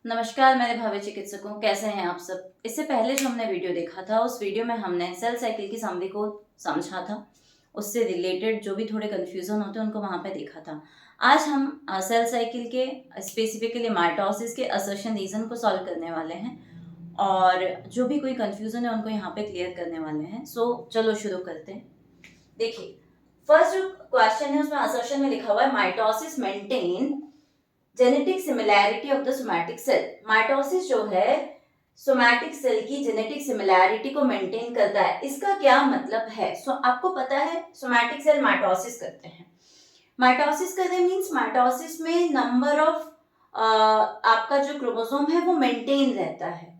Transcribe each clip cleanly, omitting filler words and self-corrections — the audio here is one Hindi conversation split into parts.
नमस्कार मेरे भावी चिकित्सकों, कैसे हैं आप सब। इससे पहले जो हमने वीडियो देखा था उस वीडियो में हमने सेल साइकिल की समरी को समझा था। उससे रिलेटेड जो भी थोड़े कन्फ्यूजन होते हैं उनको वहाँ पे देखा था। आज हम सेल साइकिल के स्पेसिफिकली माइटोसिस के असर्शन रीजन को सॉल्व करने वाले हैं और जो भी कोई कन्फ्यूजन है उनको यहाँ पे क्लियर करने वाले हैं। सो चलो शुरू करते हैं। देखिए, फर्स्ट जो क्वेश्चन है उसमें असर्शन में लिखा हुआ है mitosis maintain genetic similarity of the somatic cell. Mitosis जो है सोमैटिक सेल की जेनेटिक सिमिलैरिटी को मेंटेन करता है। इसका क्या मतलब है? आपको पता है सोमैटिक सेल माइटोसिस करते हैं। माइटोसिस करते मींस माइटोसिस में नंबर ऑफ आपका जो क्रोमोसोम है वो मेंटेन रहता है।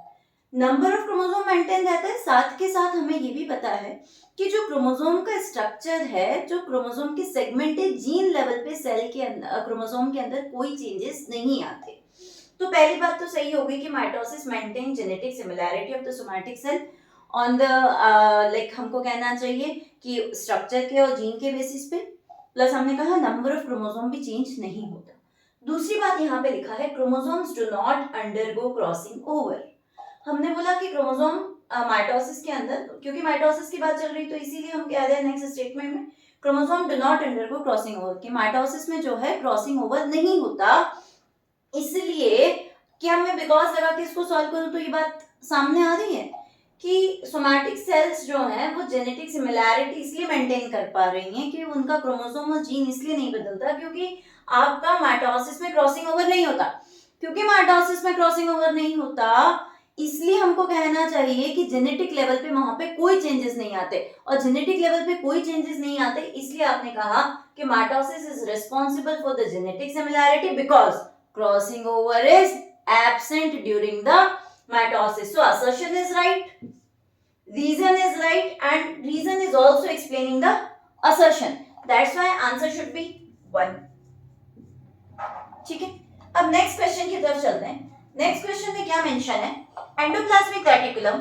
नंबर ऑफ क्रोमोसोम मेंटेन रहता है, साथ के साथ हमें ये भी पता है कि जो क्रोमोसोम का स्ट्रक्चर है, जो क्रोमोसोम की सेगमेंट है, जीन लेवल पे सेल के अंदर क्रोमोसोम के अंदर कोई चेंजेस नहीं आते। तो पहली बात तो सही होगी कि mitosis maintain genetic similarity of the somatic cell on the like हमको कहना चाहिए कि स्ट्रक्चर के और जीन के बेसिस पे, प्लस हमने कहा नंबर ऑफ क्रोमोसोम भी चेंज नहीं होता। दूसरी बात यहाँ पे लिखा है chromosomes do not undergo crossing over. हमने बोला कि क्रोमोसोम माइटोसिस के अंदर, क्योंकि माइटोसिस की बात चल रही तो इसीलिए हम कह रहे हैं नेक्स्ट स्टेटमेंट में chromosome do not undergo crossing over, कि माइटोसिस में जो है क्रॉसिंग ओवर नहीं होता। इसलिए क्या मैं बिकॉज लगा के इसको सॉल्व करूं तो ये बात सामने आ रही है कि सोमैटिक सेल्स जो हैं वो जेनेटिक सिमिलैरिटी इसलिए मेंटेन कर पा रही हैं कि उनका क्रोमोसोम और जीन इसलिए नहीं बदलता क्योंकि आपका माइटोसिस में क्रॉसिंग ओवर नहीं होता। क्योंकि माइटोसिस में क्रॉसिंग ओवर नहीं होता इसलिए हमको कहना चाहिए कि जेनेटिक लेवल पे वहां पे कोई चेंजेस नहीं आते, और जेनेटिक लेवल पे कोई चेंजेस नहीं आते इसलिए आपने कहा कि mitosis is responsible for the genetic similarity because crossing over is absent during the mitosis. So assertion is right, reason is right, and reason is also explaining the assertion. That's why answer should be 1. ठीक है, अब नेक्स्ट क्वेश्चन की तरफ चलते हैं। नेक्स्ट क्वेश्चन में क्या मेंशन है? Endoplasmic reticulum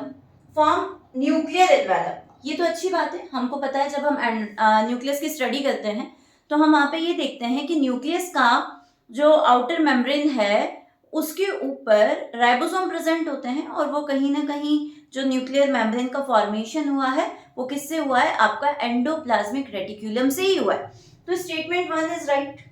form nuclear envelope. ये तो अच्छी बात है, हमको पता है जब हम न्यूक्लियस की स्टडी करते हैं तो हम वहां पे ये देखते हैं कि न्यूक्लियस का जो आउटर मेम्ब्रेन है उसके ऊपर राइबोसोम प्रेजेंट होते हैं, और वो कहीं ना कहीं जो न्यूक्लियर मेम्ब्रेन का फॉर्मेशन हुआ है वो किससे हुआ है? आपका एंडोप्लाज्मिक रेटिकुलम से ही हुआ है। तो स्टेटमेंट 1 इज राइट।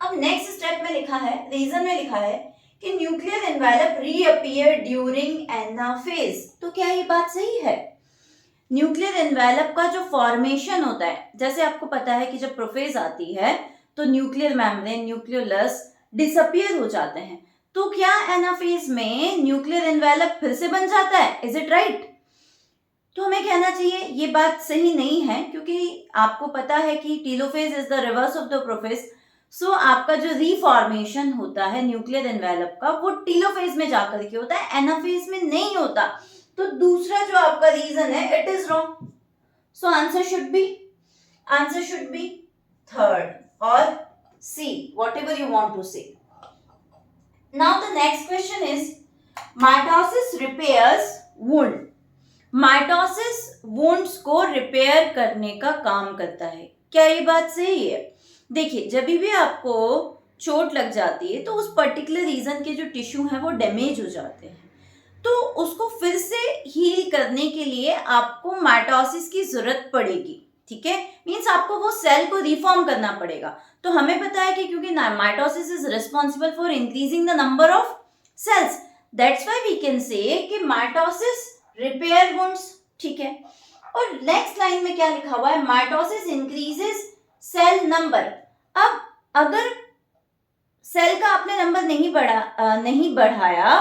अब नेक्स्ट स्टेप में लिखा है, रीजन में लिखा है कि nuclear envelope reappear during anaphase. तो क्या ये बात सही है? न्यूक्लियर एनवेलप का जो फॉर्मेशन होता है, जैसे आपको पता है कि जब प्रोफेज आती है तो न्यूक्लियर मेम्ब्रेन, न्यूक्लियोलस डिसअपीयर हो जाते हैं। तो क्या एनाफेज में न्यूक्लियर एनवेलप फिर से बन जाता है? Is it right? तो हमें कहना चाहिए ये बात सही नहीं है, क्योंकि आपको पता है कि telophase is the reverse of the prophase. So आपका जो रीफॉर्मेशन होता है न्यूक्लियर एनवेलप का वो टेलोफेज में जाकर के होता है, एनाफेज में नहीं होता। तो दूसरा जो आपका रीजन है it is wrong. So answer should B third और C, whatever you want to say. Now the next question is mitosis repairs wound. Mitosis wounds को रिपेयर करने का काम करता है। क्या ये बात सही है? देखिए, जब भी आपको चोट लग जाती है तो उस पर्टिकुलर रीजन के जो टिश्यू हैं वो डैमेज हो जाते हैं, तो उसको फिर से हील करने के लिए आपको माइटोसिस की जरूरत पड़ेगी। ठीक है, मींस आपको वो सेल को रिफॉर्म करना पड़ेगा। तो हमें पता है कि क्योंकि mitosis is responsible for increasing the number of cells, that's why we can say कि माइटोसिस रिपेयर वुंड्स। ठीक है, और नेक्स्ट लाइन में क्या लिखा हुआ है? Mitosis increases cell number. अब अगर सेल का आपने नंबर नहीं बढ़ाया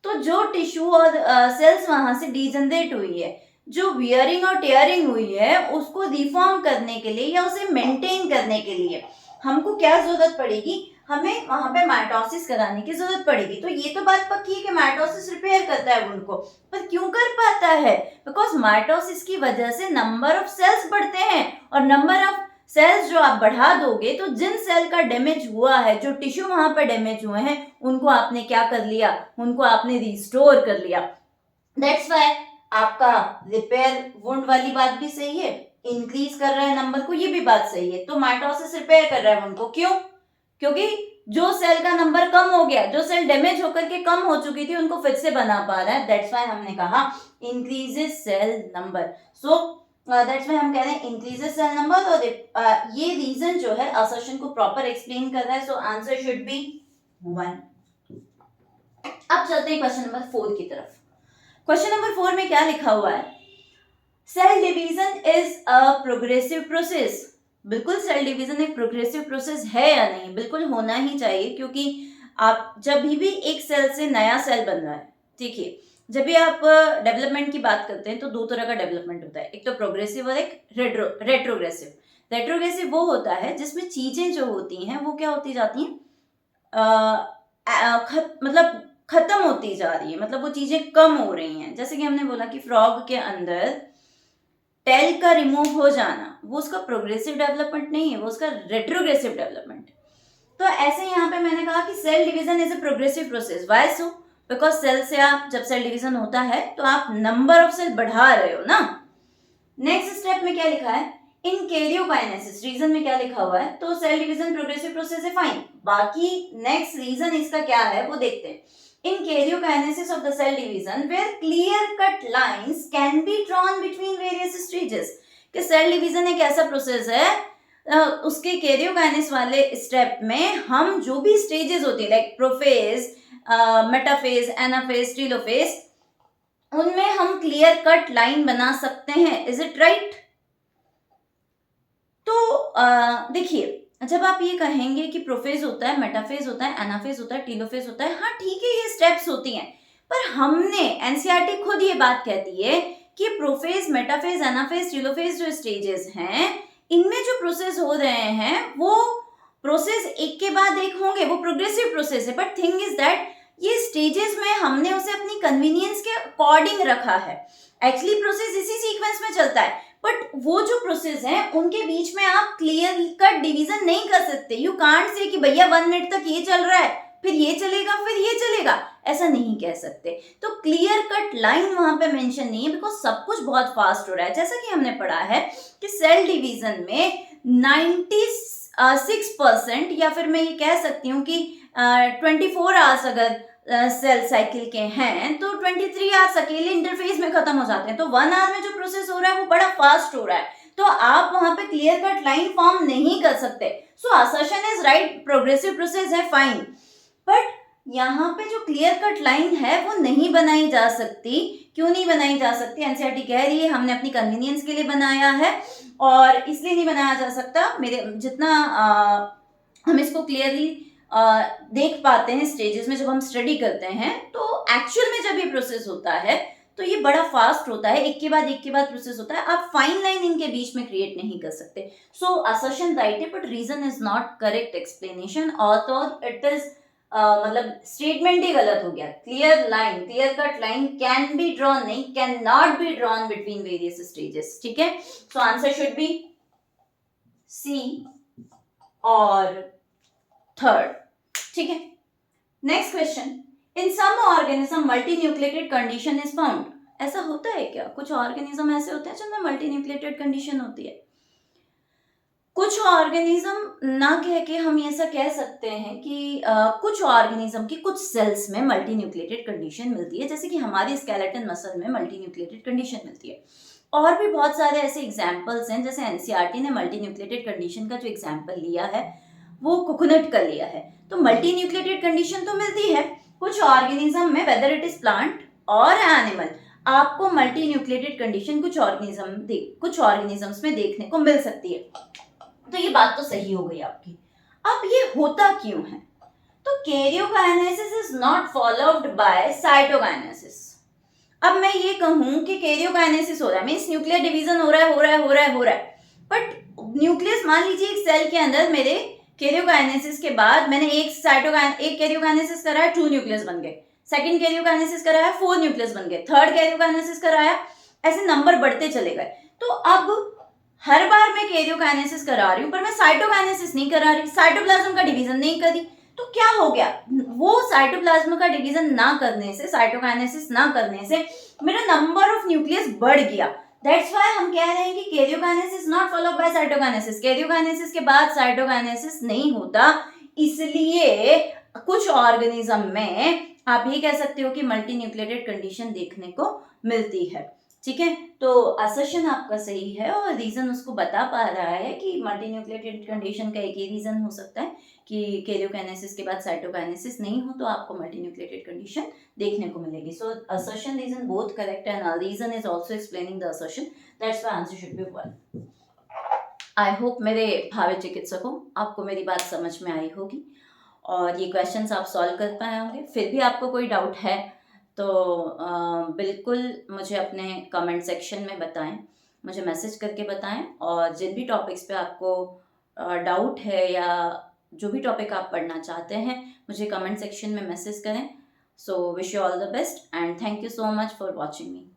तो जो टिश्यू और सेल्स वहां से डिजनरेट हुई है, जो वियरिंग और टेयरिंग हुई है, उसको रिफॉर्म करने के लिए या उसे मेंटेन करने के लिए हमको क्या जरूरत पड़ेगी? हमें वहां पे माइटोसिस कराने की जरूरत पड़ेगी। तो ये तो बात पक्की है कि माइटोसिस रिपेयर करता है उनको, पर क्यों कर पाता है? बिकॉज माइटोसिस की वजह से नंबर ऑफ सेल्स बढ़ते हैं, और नंबर ऑफ सेल्स जो आप बढ़ा दोगे तो जिन सेल का डैमेज हुआ है, जो टिश्यू वहां पर डैमेज हुए हैं, उनको आपने क्या कर लिया? उनको आपने रिस्टोर कर लिया। दैट्स व्हाई आपका रिपेयर वुंड वाली बात भी सही है, इंक्रीज कर रहा है नंबर को, ये भी बात सही है। तो माइटोसिस रिपेयर कर रहा है वुंड को। क्यों? क्योंकि जो सेल का नंबर कम हो गया, जो सेल डैमेज होकर के कम हो चुकी थी, उनको फिर से बना पा रहा है। दैट्स व्हाई हमने कहा increases cell number. So that's why हम कह रहे हैं इंक्रीजेस सेल नंबर। और ये रीजन जो है असर्शन को प्रॉपर एक्सप्लेन कर रहा है। So answer should be 1। अब चलते हैं क्वेश्चन नंबर 4 की तरफ। क्वेश्चन नंबर 4 में क्या लिखा हुआ है? Cell division is a progressive process. बिल्कुल सेल डिवीजन एक प्रोग्रेसिव प्रोसेस है या नहीं? बिल्कुल होना ही चाहिए, क्योंकि आप जब भी एक सेल से नया सेल बन रहा है, ठीक है, जब भी आप डेवलपमेंट की बात करते हैं तो दो तरह का डेवलपमेंट होता है, एक तो प्रोग्रेसिव और एक रेट्रोग्रेसिव। रेट्रोग्रेसिव वो होता है जिसमें चीजें जो होती हैं वो क्या होती जाती हैं, मतलब खत्म होती जा रही है, मतलब वो चीजें कम हो रही हैं। जैसे कि हमने बोला कि फ्रॉग के अंदर टेल का रिमूव हो जाना, वो उसका प्रोग्रेसिव डेवलपमेंट नहीं है, वो उसका रेट्रोग्रेसिव डेवलपमेंट। तो ऐसे यहाँ पे मैंने कहा कि cell division is a progressive process. Why so? Because cell से आप जब सेल डिवीजन होता है तो आप नंबर ऑफ सेल बढ़ा रहे हो ना। नेक्स्ट स्टेप में क्या लिखा है? इन कैरियोकाइनेसिस, रीजन में क्या लिखा हुआ है? तो सेल डिवीजन प्रोग्रेसिव प्रोसेस है, फाइन। बाकी नेक्स्ट रीजन इसका क्या है वो देखते हैं। In karyokinesis of the cell division, where clear-cut lines can be drawn between various stages, कि सेल डिवीजन एक ऐसा प्रोसेस है, उसके कैरियोकाइनेसिस वाले स्टेप में हम जो भी स्टेजेस होती है like prophase, metaphase, anaphase, telophase, उनमें हम क्लियर कट लाइन बना सकते हैं। Is it right? तो देखिए, जब आप ये कहेंगे कि प्रोफेज होता है, मेटाफेज होता है, एनाफेज होता है, टेलोफेज होता है, हाँ ठीक है, ये स्टेप्स होती हैं, पर हमने एनसीईआरटी खुद ये बात कहती है कि प्रोफेज, मेटाफेज, एनाफेज, टेलोफेज जो स्टेजेस हैं, इनमें जो प्रोसेस हो रहे हैं वो प्रोसेस एक के बाद एक होंगे, वो प्रोग्रेसिव प्रोसेस है। बट थिंग इज दैट ये स्टेजेस में हमने उसे अपनी कन्वीनियंस के अकॉर्डिंग रखा है। एक्चुअली प्रोसेस इसी सीक्वेंस में चलता है, बट वो जो प्रोसेस है उनके बीच में आप क्लियर कट डिवीजन नहीं कर सकते। यू कांट से कि भैया 1 मिनट तक ये चल रहा है, फिर ये चलेगा, फिर ये चलेगा, ऐसा नहीं कह सकते। तो क्लियर कट लाइन वहां पे मेंशन नहीं है, बिकॉज सब कुछ बहुत फास्ट हो रहा है। जैसा कि हमने पढ़ा है कि सेल डिवीजन में 96% या फिर मैं ये कह सकती हूँ कि 24 आवर्स अगर सेल साइकिल के हैं तो 23 आवर्स अकेले इंटरफेस में खत्म हो जाते हैं। तो 1 आवर में जो प्रोसेस हो रहा है वो बड़ा फास्ट हो रहा है, तो आप वहां पे क्लियर कट लाइन फॉर्म नहीं कर सकते। So assertion is right, progressive process है, फाइन। बट यहाँ पे जो क्लियर कट लाइन है वो नहीं बनाई जा सकती। क्यों नहीं बनाई जा सकती? एनसीईआरटी कह रही है हमने अपनी कन्वीनियंस के लिए बनाया है, और इसलिए नहीं बनाया जा सकता। मेरे जितना हम इसको क्लियरली देख पाते हैं स्टेजेस में, जब हम स्टडी करते हैं, तो एक्चुअल में जब ये प्रोसेस होता है तो ये बड़ा फास्ट होता है, एक के बाद प्रोसेस होता है। आप फाइन लाइन इनके बीच में क्रिएट नहीं कर सकते। सो असर्शन राइट है, but reason is not correct explanation, और तो इट इज मतलब स्टेटमेंट ही गलत हो गया। Clear line, clear cut line can be drawn, नहीं, can not be drawn between various stages. ठीक है, so answer should be C और थर्ड। ठीक है, next question. In some organism multi nucleated condition is found. ऐसा होता है क्या? कुछ ऑर्गेनिज्म ऐसे होते हैं जिनमें मल्टी न्यूक्लिएटेड कंडीशन होती है। कुछ ऑर्गेनिज्म ना कह के हम ऐसा कह सकते हैं कि कुछ ऑर्गेनिज्म की कुछ सेल्स में मल्टी न्यूक्लिएटेड कंडीशन मिलती है, जैसे कि हमारी स्केलेटन मसल में मल्टी न्यूक्लिएटेड कंडीशन मिलती है। और भी बहुत सारे ऐसे एग्जाम्पल्स हैं, जैसे एनसीईआरटी ने मल्टी न्यूक्लिएटेड कंडीशन का जो एग्जाम्पल लिया है वो कोकोनट का लिया है। तो मल्टी न्यूक्लिएटेड कंडीशन तो मिलती है कुछ ऑर्गेनिज्म में, वेदर इट इज प्लांट और एनिमल, आपको मल्टी न्यूक्लिएटेड कंडीशन कुछ ऑर्गेनिजम्स में देखने को मिल सकती है। तो ये बात तो सही हो गई आपकी। अब ये होता क्यों है? तो karyokinesis is not followed by cytokinesis. अब मैं ये कहूं कि कैरियोकाइनेसिस हो रहा है, मींस न्यूक्लियर डिवीजन हो रहा है, बट न्यूक्लियस, मान लीजिए एक सेल के अंदर मेरे कैरियोकाइनेसिस के बाद मैंने एक कैरियोकाइनेसिस कराया, 2 न्यूक्लियस बन गए, सेकंड कैरियोकाइनेसिस कराया, 4 न्यूक्लियस बन गए, थर्ड कैरियोकाइनेसिस कराया, ऐसे नंबर बढ़ते चले गए। तो अब हर बार मैं कैरियोकाइनेसिस करा रही हूँ पर मैं साइटोकाइनेसिस नहीं करा रही, साइटोप्लाज्म का डिवीजन नहीं करी। तो क्या हो गया? वो साइटोप्लाज्म का डिवीजन ना करने से, साइटोकाइनेसिस ना करने से मेरा नंबर ऑफ न्यूक्लियस बढ़ गया। दैट्स व्हाई हम कह रहे हैं कि karyokinesis not followed by cytokinesis. Karyokinesis के बाद साइटोकाइनेसिस नहीं होता, इसलिए कुछ ऑर्गेनिज्म में आप ये कह सकते हो कि मल्टी न्यूक्लिएटेड कंडीशन देखने को मिलती है। ठीक है, तो असर्शन आपका सही है और रीजन उसको बता पा रहा है कि मल्टी न्यूक्लिएटेड कंडीशन का एक ही रीजन हो सकता है कि कैरियोकाइनेसिस के बाद साइटोकाइनेसिस नहीं हो तो आपको मल्टी न्यूक्लिएटेड कंडीशन देखने को मिलेगी। So assertion reason both correct and reason is also explaining the assertion, that's why answer should be 1। I hope मेरे भावी चिकित्सकों आपको मेरी बात समझ में आई होगी और ये क्वेश्चंस आप सॉल्व कर पाए होंगे। फिर भी आपको कोई डाउट है तो बिल्कुल मुझे अपने कमेंट सेक्शन में बताएं, मुझे मैसेज करके बताएं। और जिन भी टॉपिक्स पे आपको डाउट है या जो भी टॉपिक आप पढ़ना चाहते हैं मुझे कमेंट सेक्शन में मैसेज करें। So wish you all the best and thank you so much for watching me.